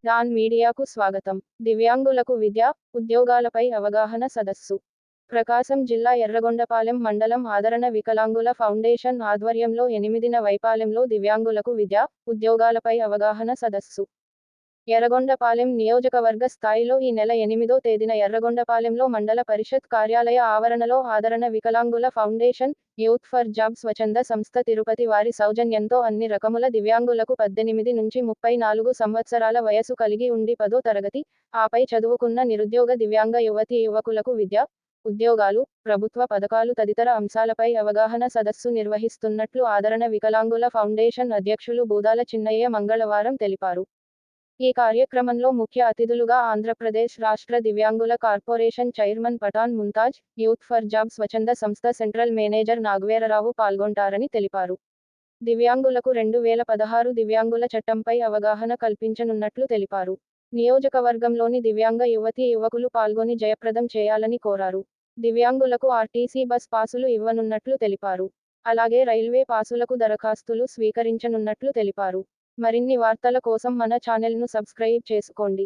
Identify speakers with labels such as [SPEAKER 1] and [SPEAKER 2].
[SPEAKER 1] Don మీడియాకు స్వాగతం. దివ్యాంగులకు విద్య, ఉద్యోగాలపై అవగాహన సదస్సు. ప్రకాశం జిల్లా ఎర్రగొండపాలెం మండలం ఆదరణ వికలాంగుల ఫౌండేషన్ ఆధ్వర్యంలో 8న వైపాలెంలో దివ్యాంగులకు విద్య, ఉద్యోగాలపై అవగాహన సదస్సు. ఎర్రగొండపాలెం నియోజకవర్గ స్థాయిలో ఈ నెల 8వ తేదీన ఎర్రగొండపాలెంలో మండల పరిషత్ కార్యాలయ ఆవరణలో ఆదరణ వికలాంగుల ఫౌండేషన్, యూత్ ఫర్ జాబ్ స్వచ్ఛంద సంస్థ తిరుపతి వారి సౌజన్యంతో అన్ని రకముల దివ్యాంగులకు 18 నుంచి 34 సంవత్సరాల వయసు కలిగి ఉండి 10వ తరగతి, ఆపై చదువుకున్న నిరుద్యోగ దివ్యాంగ యువతీ యువకులకు విద్య, ఉద్యోగాలు, ప్రభుత్వ పథకాలు తదితర అంశాలపై అవగాహన సదస్సు నిర్వహిస్తున్నట్లు ఆదరణ వికలాంగుల ఫౌండేషన్ అధ్యక్షులు బూదాల చిన్నయ్య మంగళవారం తెలిపారు. ఈ కార్యక్రమంలో ముఖ్య అతిథులుగా ఆంధ్రప్రదేశ్ రాష్ట్ర దివ్యాంగుల corporation chairman Pathan Mumtaz, youth for job స్వచ్ఛంద సంస్థ సెంట్రల్ మేనేజర్ నాగవేరరావు పాల్గొంటారని తెలిపారు. దివ్యాంగులకు 2016 దివ్యాంగుల చట్టంపై అవగాహన కల్పించనున్నట్లు తెలిపారు. నియోజకవర్గంలోని దివ్యాంగ యువతీ యువకులు పాల్గొని జయప్రదం చేయాలని కోరారు. దివ్యాంగులకు ఆర్టీసీ బస్ పాసులు ఇవ్వనున్నట్లు తెలిపారు. అలాగే రైల్వే పాసులకు దరఖాస్తులు స్వీకరించనున్నట్లు తెలిపారు. మరిన్ని వార్తల కోసం మన ఛానెల్ను సబ్స్క్రైబ్ చేసుకోండి.